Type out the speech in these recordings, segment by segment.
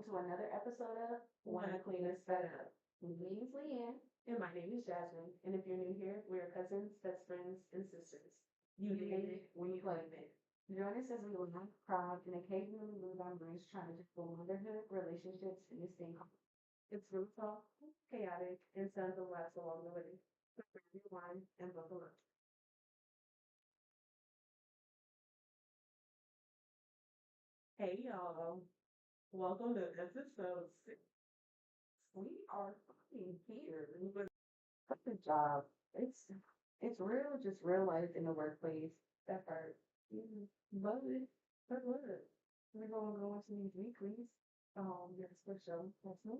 welcome to another episode of Wanna Clean This Fed Up. My name is Leanne. And my name is Jazmin. And if you're new here, we are cousins, best friends, and sisters. You did it when you claimed it. Join us as we laugh, cry, and occasionally lose our minds trying to tackle motherhood, relationships, and this thing called. It's real talk, chaotic, and tons of laughs along the way. So grab your wine and buckle up. Hey y'all, welcome to episode 6. We are fucking here. Good job. It's real, just real life in the workplace. That part. Mm, Love it. But what? We're gonna go into these weeklies. Yes, for sure. That's me.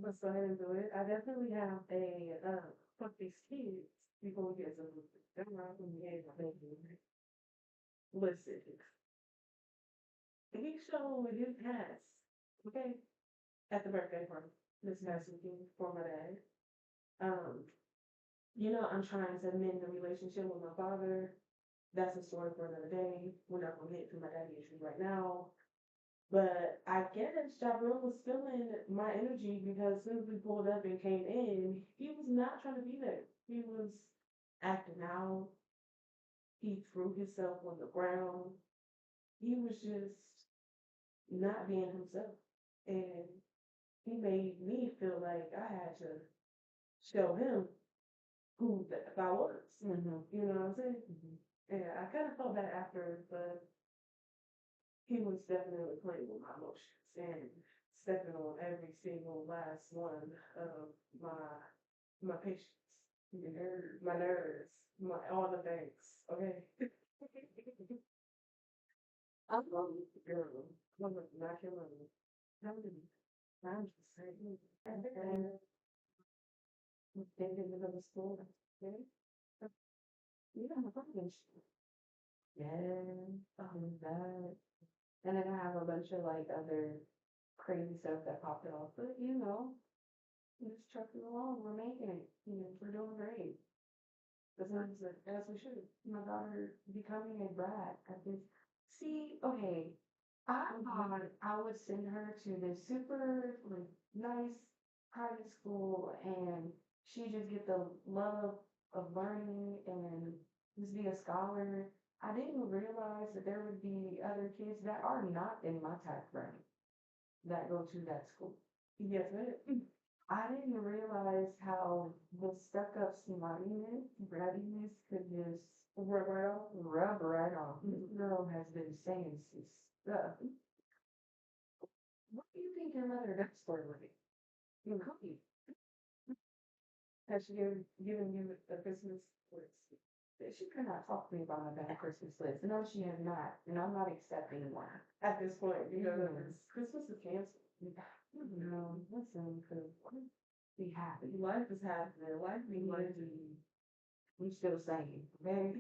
Let's go ahead and do it. I definitely have a fuck these kids before we get to them. Right when we had my baby. Listen, he showed his ass. Okay, at the birthday party this past weekend for my dad. Um, I'm trying to mend the relationship with my father. That's a story for another day. We're not gonna get to my daddy issues right now. But I guess Jabril was feeling my energy because as soon as we pulled up and came in, he was not trying to be there. He was acting out. He threw himself on the ground. He was just not being himself. And he made me feel like I had to show him who I was. You know what I'm saying? And I kind of felt that after, but he was definitely playing with my emotions and stepping on every single last one of my patience, my nerves, my all the things. Okay. I'm going girl. I'm not your money. I'm just saying. And then in the middle of school. Okay. You don't have a problem. Yeah. That. And then I have a bunch of like other crazy stuff that popped off. But we just trucking along. We're making it. We're doing great. As we should. My daughter becoming a brat at this. See, okay. I thought I would send her to this super like nice private school and she just get the love of learning and just be a scholar. I didn't realize that there would be other kids that are not in my tax bracket that go to that school. Yes, ma'am. I didn't realize how the stuck up smartiness, brattiness could just rub right off. This girl has been saying some stuff. What do you think your mother does for a living? You cookie. Has she given you a Christmas list? She cannot talk to me about my bad Christmas list. No, she has not. And I'm not accepting one. At this point, Christmas is canceled. No, listen, because be happy. Life is happening. Life be life. We still saying, okay?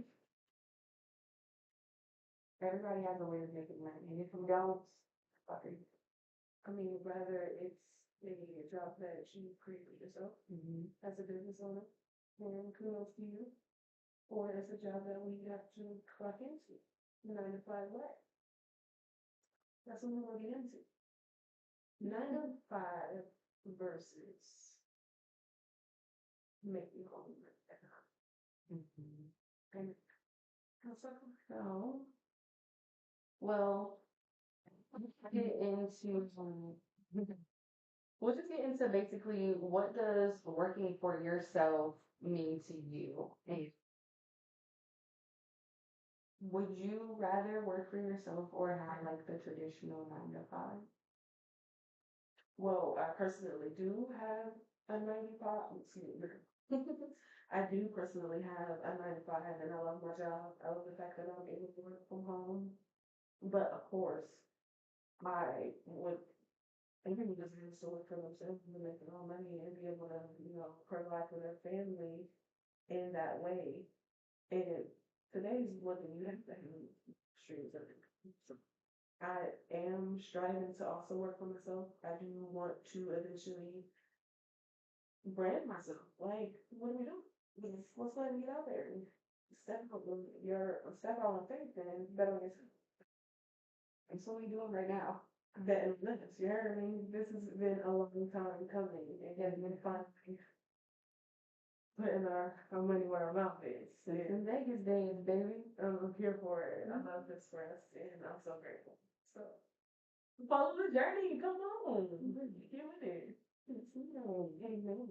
Everybody has a way of making money. And if you don't, fuck it. I mean, whether it's a job that you created yourself as a business owner, and kudos to you, or it's a job that we have to clock into 9 to 5 way. That's what we're getting into. 9 to 5 versus making home like that. And so, well, get into we'll just get into basically what does working for yourself mean to you, and would you rather work for yourself or have like the traditional 9 to 5? Well, I personally do have a 95. Excuse me. I do personally have a 9 to 5, and I love my job. I love the fact that I'm able to work from home. But of course, I would everyone deserves to work for themselves and make their own money and be able to, provide for their family in that way. And today's looking, you have to have streams of income. So I am striving to also work for myself. I do want to eventually brand myself. Like, what do we do? Let's let me get out there and step out on faith and bet on yourself. And so we doing right now. That limits, you heard me? This has been a long time coming. It has been finally putting our money where our mouth is. In Vegas days, baby. I'm here for it. I love this rest and I'm so grateful. So follow the journey. Come on. Get with it. Amen.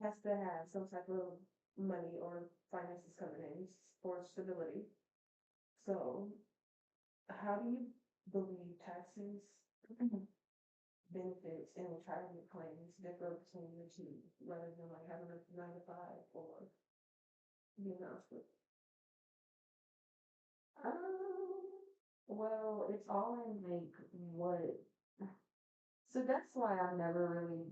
Has to have some type of money or finances coming in for stability. So how do you believe taxes, benefits, and retirement plans differ between the two, rather than like having a 9 to 5 or being honest with? Um, well, it's all in like what. So that's why I've never really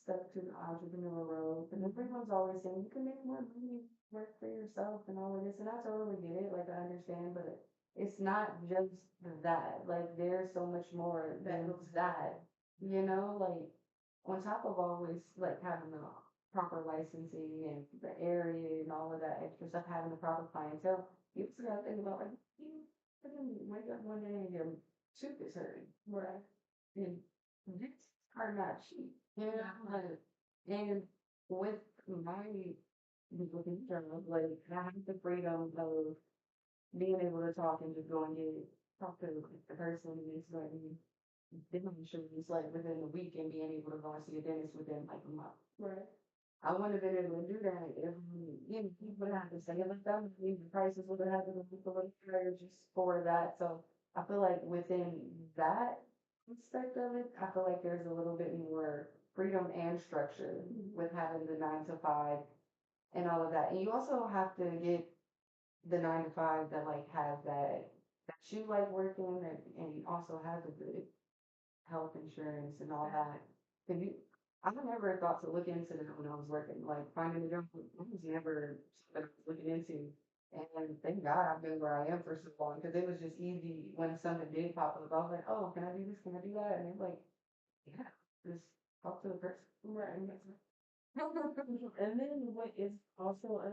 stuck to the entrepreneur road. And everyone's always saying you can make more money, work for yourself, and all of this. And I totally get it. Like I understand, but it's not just that. Like there's so much more That than goes that. You know, like on top of always like having the proper licensing and the area and all of that extra stuff, having the proper clientele, you also gotta think about like you freaking wake up one day and your tooth is hurting. right. And these are not cheap. You know, like, and with my looking job, like I have the freedom of being able to talk and just go and talk to the person who's going to dental insurance like within a week and being able to go and see a dentist within like a month. Right. I wouldn't have been able to do that if you know people would have to say it like that. I mean, the prices would have had to go up a little higher just for that. So I feel like within that aspect of it, I feel like there's a little bit more freedom and structure with having the 9 to 5 and all of that. And you also have to get the 9 to 5 that like has that you like working and also has a good health insurance and all that. Cause I never thought to look into that when I was working, like finding a job. I was never something I was looking into. And thank God I've been where I am for so long because it was just easy when something did pop up. I was like, oh, can I do this? Can I do that? And they're like, yeah, just talk to the person. Right. And then what is also a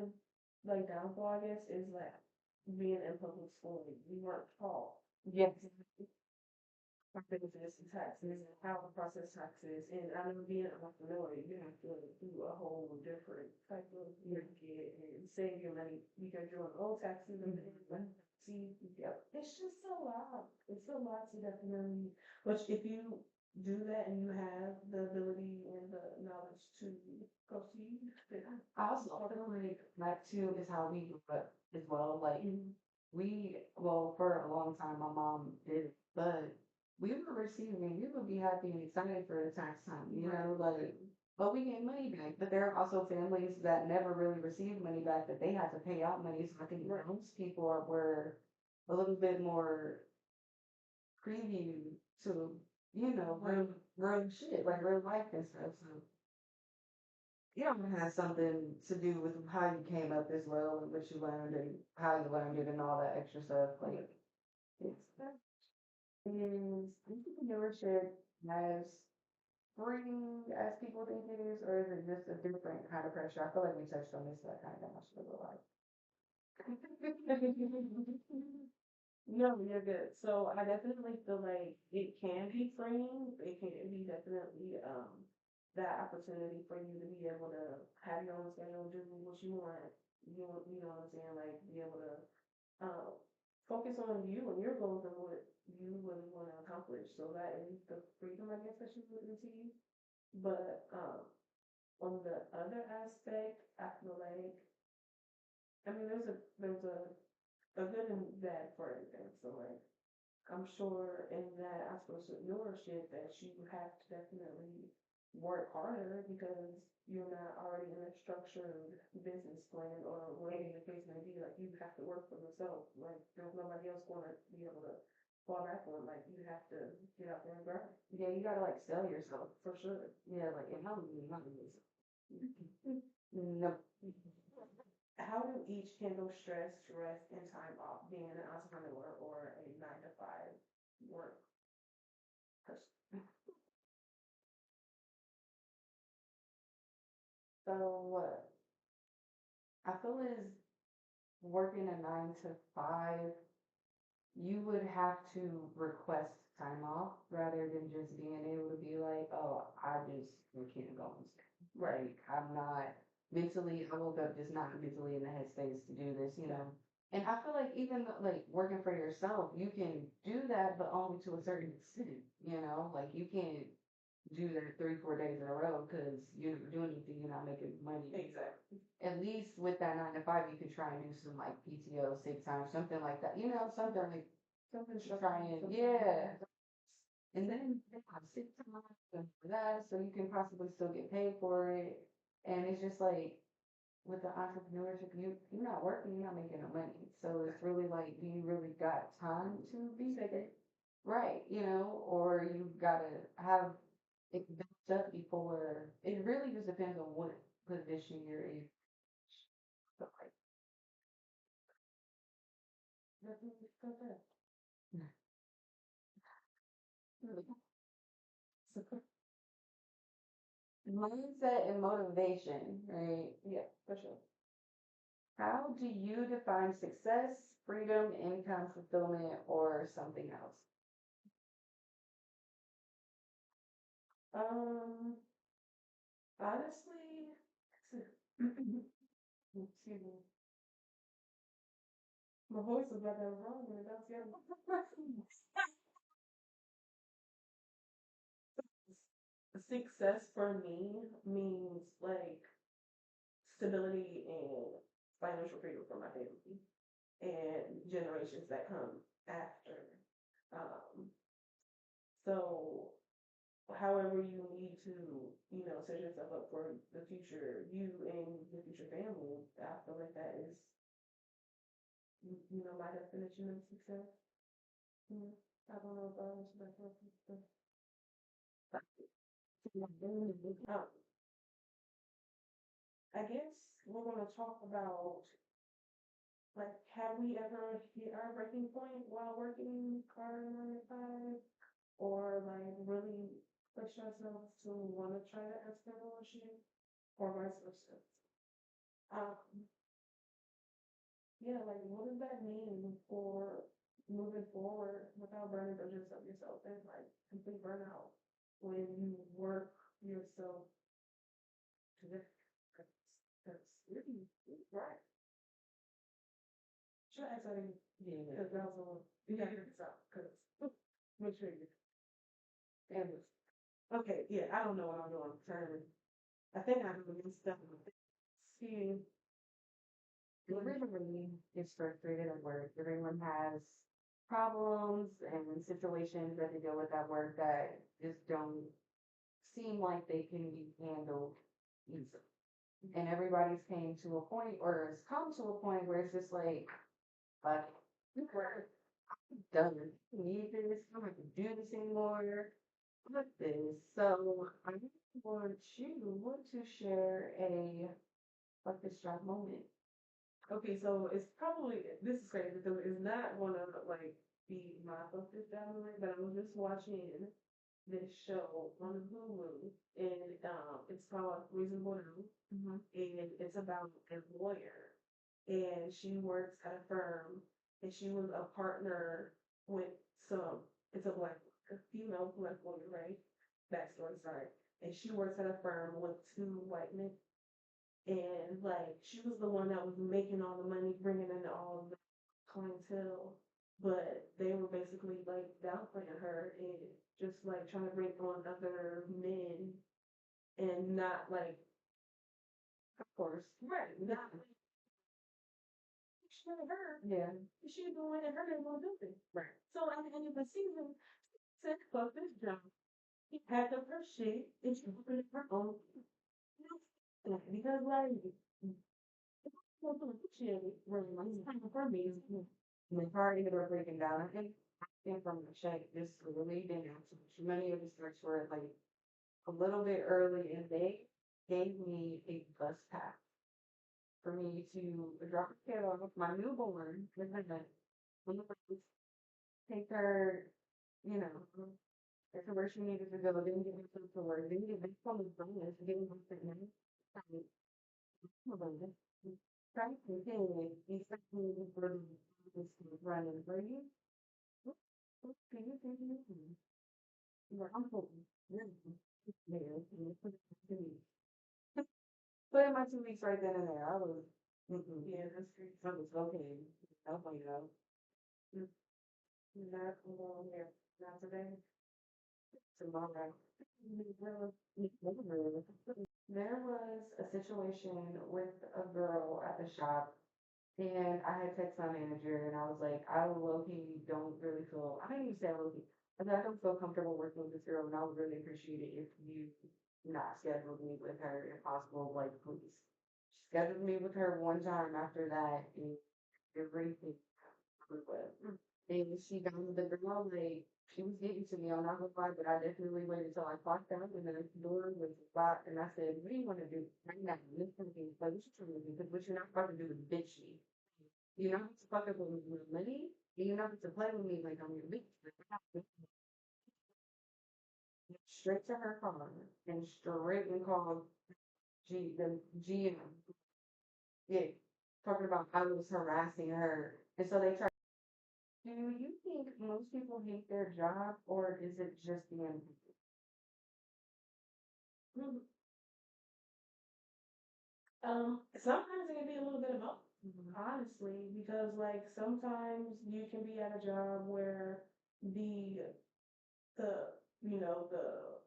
like downfall, I guess, is like being in public school. We weren't taught Yes. benefits and taxes and how to process taxes. And I know being an entrepreneur, you have to do a whole different type of market and save your money because you're on old taxes and then see, yeah, it's just a lot. It's a lot to definitely, which if you do that and you have the ability and the knowledge to proceed, then I also feel like that too is how we grew up as well. Like well, for a long time, my mom did it, but we were receiving, we would be happy and excited for the tax time, you know, like, but we get money back. But there are also families that never really received money back that they had to pay out money. So I think most people were a little bit more preview to, you know, real shit, like real life and stuff. So you don't have something to do with how you came up as well and what you learned and how you learned it and all that extra stuff. Like, it's is entrepreneurship as free as people think it is, or is it just a different kind of pressure? I feel like we touched on this, so I kind of got my shit a little like. No, you're good. So I definitely feel like it can be freeing. It can be definitely that opportunity for you to be able to have your own schedule, do what you want. You know what I'm saying? Like be able to um focus on you and your goals and what you really want to accomplish. So that is the freedom I guess that you would receive. But on the other aspect, I feel like I mean there's a good and bad for everything. So like I'm sure in that entrepreneurship that you have to definitely work harder because you're not already in a structured business plan or whatever the case may be. Like you have to work for yourself. Like there's nobody else going to be able to fall back on. Like you have to get out there and grind. Yeah, you gotta like sell yourself. For sure. Yeah, like, and how do you not do this? No. How do each handle stress, rest, and time off being an entrepreneur or a 9 to 5 work person? So, I feel is working a 9 to 5 you would have to request time off rather than just being able to be like, oh, I can't go instead. Like, I'm not mentally, I woke up just not mentally in the headspace to do this, you know. And I feel like even though, like working for yourself, you can do that, but only to a certain extent, you know. Like you can't do that 3, 4 days in a row because you're not doing anything, you're not making money. Exactly. At least with that 9 to 5, you can try and do some like PTO, sick time, something like that. You know, something like Something to try and yeah. And then they have sick time and for that, so you can possibly still get paid for it. And it's just like with the entrepreneurship, you're not working, you're not making no money. So it's really like, do you really got time to be sick? Right, you know, or you've got to have it built up before. It really just depends on what position you're in. So, like, Nothing to discuss that. mindset and motivation, right? Yeah, for sure. How do you define success, freedom, income, fulfillment, or something else? Um, honestly, excuse me, my voice is about that wrong when that's the Success for me means like stability and financial freedom for my family and generations that come after. Um, so however you need to, set yourself up for the future, you and the future family, I feel like that is, my definition of success. Mm, I don't know if I answered that question. Um, I guess we're going to talk about, like, have we ever hit our breaking point while working our 9 to 5? Or, like, really push ourselves to want to try that entrepreneurship? Or vice versa? Um, yeah, like, what does that mean for moving forward without burning bridges of yourself and, like, complete burnout when you work yourself to death? That's really right. Should I say, yeah, because that was a, you gotta hear this out, because, make sure you, and, okay, yeah, I don't know what I'm doing, turn, I think I'm doing stuff, see, Everybody is frustrated at work. Everyone has problems and situations that they deal with at work that just don't seem like they can be handled easily. And everybody's came to a point or has come to a point where it's just like, we're done. I don't need this. I don't have to do this anymore. Fuck this. So I want to share a fuck this job moment. okay, so it's probably, this is crazy, because it's not gonna, like, be my focus down the line, but I was just watching this show on Hulu, and, it's called Reasonable Now, and it's about a lawyer, and she works at a firm, and she was a partner with some, it's a female black lawyer, right? Backstory, sorry. And she works at a firm with two white men. And like, she was the one that was making all the money, bringing in all the clientele. But they were basically like downplaying her and just like trying to bring on other men and not like, Of course. right, not like, her. Yeah. She doing it, her didn't want to do it. Right. So at the end of the season, she said, fuck this job. She packed up her shit and she opened up her own. Because like, shit, really, like, it's kind of for me. My car ended up breaking down. I think I came from the check. This really didn't have too much money. It was starts were like a little bit early, and they gave me a bus pass for me to drop a kid off my newborn with my take her, you know, to where she needed to go, then get herself to work, then get back on the bonus, get my fitness. Try to continue, expect me to run and breathe. weeks right then and there. I was, Yeah, that's crazy. I was okay. No, you know. Not alone here. Not today. Tomorrow. There was a situation with a girl at the shop, and I had text my manager, and I was like, I low-key don't really feel, I didn't even say low-key, I said, I don't feel comfortable working with this girl, and I would really appreciate it if you not scheduled me with her, if possible, like, please. She scheduled me with her one time after that, and everything was. And she got with the girl, like, she was getting to me, I'm not gonna lie, but I definitely waited until I clocked out, and then the door was locked, and I said, what do you want to do right now? This company, like, what you trying to do? Because what you're not about to do is bitch me. You're not to fuck up with my money, and you're not to play with me like I'm your bitch. Like, I have to go straight to her car and straight and call the GM. Yeah, talking about I was harassing her. And so they tried. Do you think most people hate their job, or is it just the empathy? Mhm. Sometimes it can be a little bit of both, honestly, because like sometimes you can be at a job where the the the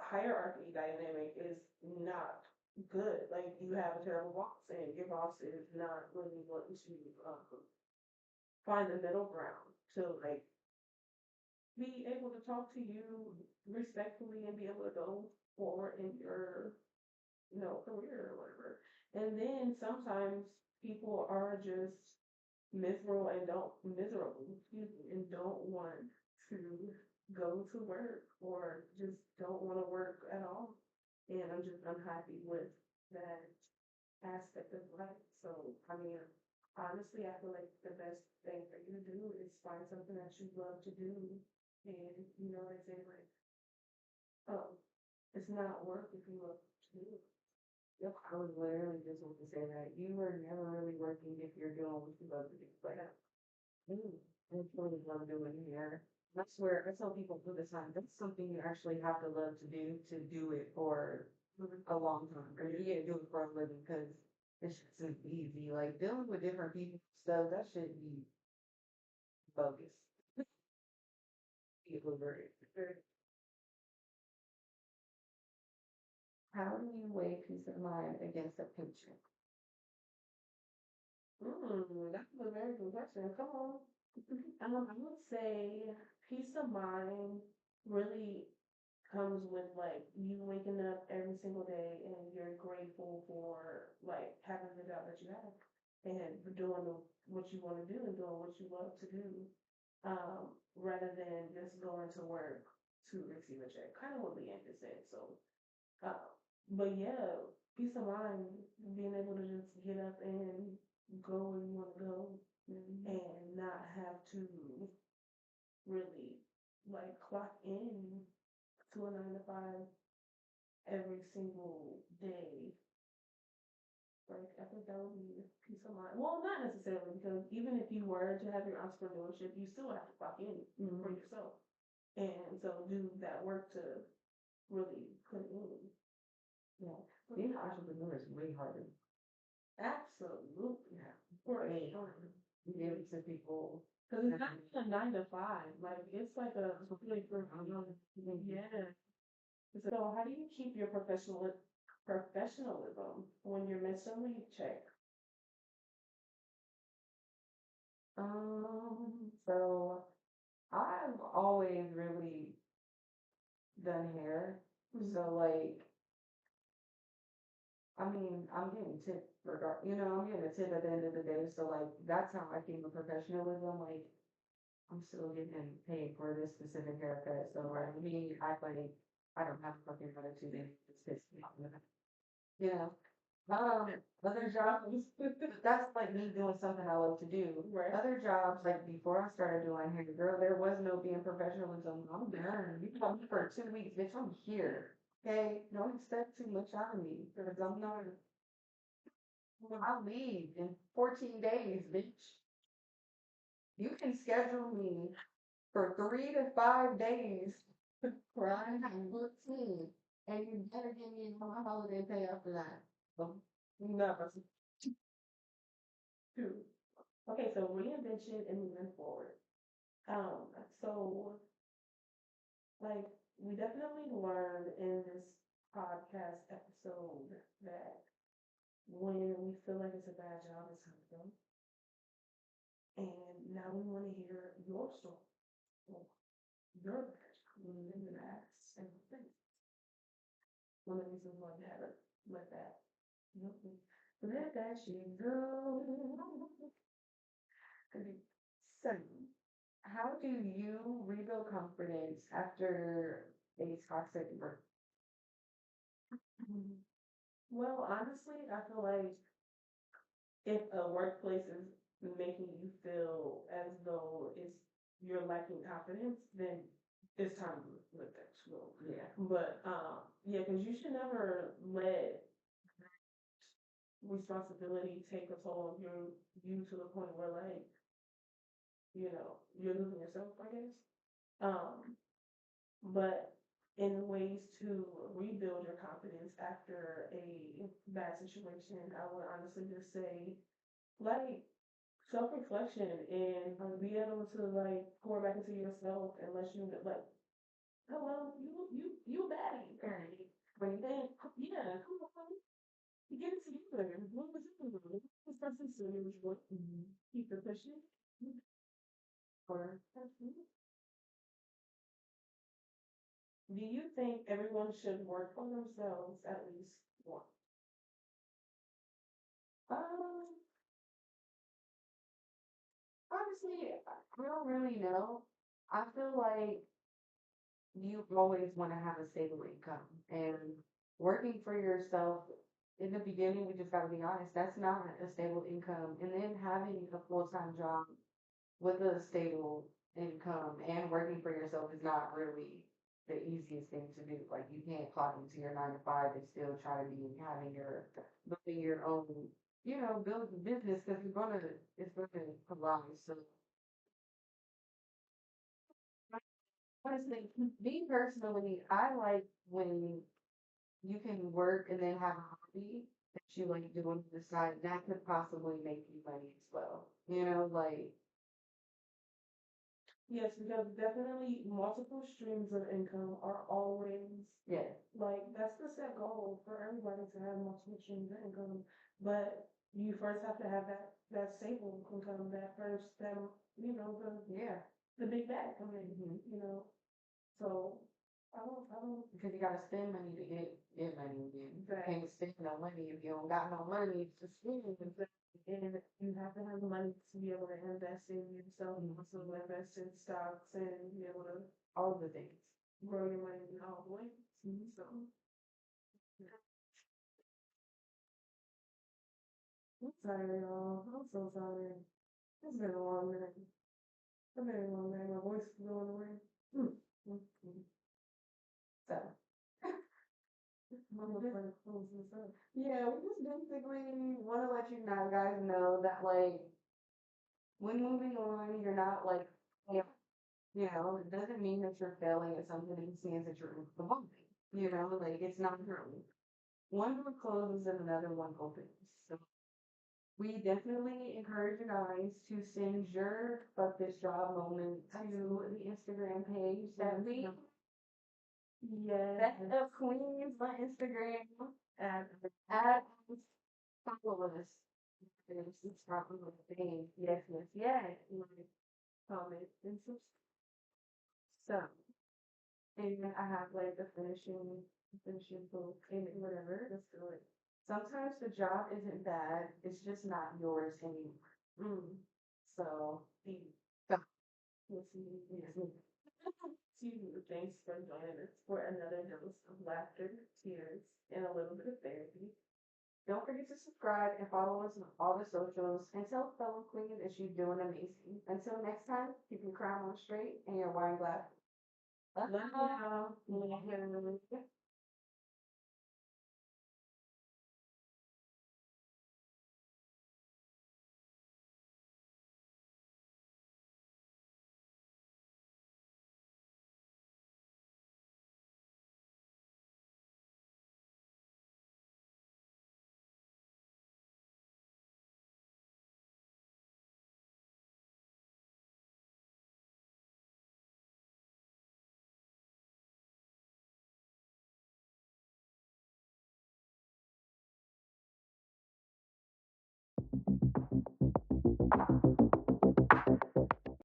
hierarchy dynamic is not good. Like you have a terrible boss, and your boss is not really wanting to find the middle ground to like be able to talk to you respectfully and be able to go forward in your career or whatever. And then sometimes people are just miserable, excuse me, and don't want to go to work or just don't want to work at all. And I'm just unhappy with that aspect of life. So, I mean, honestly, I feel like the best thing for you to do is find something that you love to do. And, they say like, oh, it's not work if you love to do it. Yep, I was literally just want to say that you are never really working if you're doing what you love to do. Like, that's what I love doing here. I swear, I tell people all the time, that's something you actually have to love to do it for a long time. Or you get to do it for a living because it's just isn't easy. Like, dealing with different people and stuff, that should be bogus. Get over it. How do you weigh peace of mind against a paycheck? That's a very good question. Come on. I would say peace of mind really comes with like you waking up every single day and you're grateful for like having the job that you have and doing what you want to do and doing what you love to do, rather than just going to work to receive a check. Kind of what Leanne just said. So, uh, but yeah, peace of mind, being able to just get up and go where you want to go and not have to really like clock in to a 9 to 5 every single day. Like I think that would be peace of mind. Well, not necessarily because even if you were to have your entrepreneurship, you still have to clock in for yourself, and so do that work to really put in. Yeah. Being an entrepreneur is way harder. Absolutely, Yeah. for Way sure. harder. You give it to people. Because it's not a 9 to 5. Like it's like a really for yeah. So how do you keep your professionalism when you're mentally checked? So I've always really done hair. So like, I mean, I'm getting tipped I'm getting a tip at the end of the day. So like, that's how I keep my professionalism. Like, I'm still getting paid for this specific haircut. So like, me act like I don't have a fucking attitude and it just pisses me off. You know? Other jobs, that's like me doing something I love to do. Right. Other jobs, like before I started doing hair, girl, there was no being professionalism. I'm done. You call me for 2 weeks, bitch, I'm here. Okay? Don't expect too much out of me because I'm not. I'll leave in 14 days, bitch. You can schedule me for 3 to 5 days where I have 14, and you better give me my holiday pay after that. No, two. Okay, so reinvention and moving forward. Um, so like we definitely learned in this podcast episode that when we feel like it's a bad job, it's time to go. And now we want to hear your story, or your bad job, in the past, and things. One of the reasons why we haven't let that, let that shit go. So, how do you rebuild confidence after a toxic work? Well, honestly, I feel like if a workplace is making you feel as though you're lacking confidence, then it's time to let that go. Yeah. But yeah, because you should never let responsibility take a toll of you to the point where like you're losing yourself, I guess. Um, but in ways to rebuild your confidence after a bad situation, I would honestly just say like self-reflection and be able to like pour back into yourself and let you like, hello, you a baddie, right? When then yeah, come on, you get it together. What was it? This person's doing was what keep it pushing. Or do you think everyone should work for themselves at least once? Um, Honestly, I don't really know. I feel like you always want to have a stable income and working for yourself in the beginning, we just got to be honest, that's not a stable income. And then having a full-time job with a stable income and working for yourself is not really the easiest thing to do. Like you can't clock into your 9 to 5 and still try to be having your building your own, build a business because it's gonna collide. So honestly, me personally, I like when you can work and then have a hobby that you like do on the side that could possibly make you money as well. Like Yes, because definitely multiple streams of income are always yeah, like that's the set goal for everybody to have multiple streams of income. But you first have to have that stable income, that first that yeah. the big bag coming Hmm. So I don't Because you gotta spend money to get money again. You that can't spend no money if you don't got no money to spend. and you have to have the money to be able to invest in yourself and also invest in stocks and be able to All the things. grow your money in all the ways. So I'm sorry, y'all. I'm so sorry. It's been a long night. A very long night. My voice is going away. So I'm gonna try to close this up. yeah, we just basically want to let you guys know that like when moving on, you're not like it doesn't mean that you're failing at something. It just means that you're evolving. Like it's not wrong. One door closes and another one opens. So we definitely encourage you guys to send your fuck this job moment to the Instagram page that we Yes. Best of Queens on Instagram. And Add follow us. It's probably the thing. Yes, yes, yes. like, comment and subscribe. So, and I have like the finishing book and whatever. Let's do it. Sometimes the job isn't bad. It's just not yours anymore. Mm. So, See, so we'll see you next week. Thanks for joining us for another dose of laughter, tears, and a little bit of therapy. don't forget to subscribe and follow us on all the socials. And tell fellow queen that she's doing amazing. Until next time, keep your crown on straight and your wine glass. Love y'all.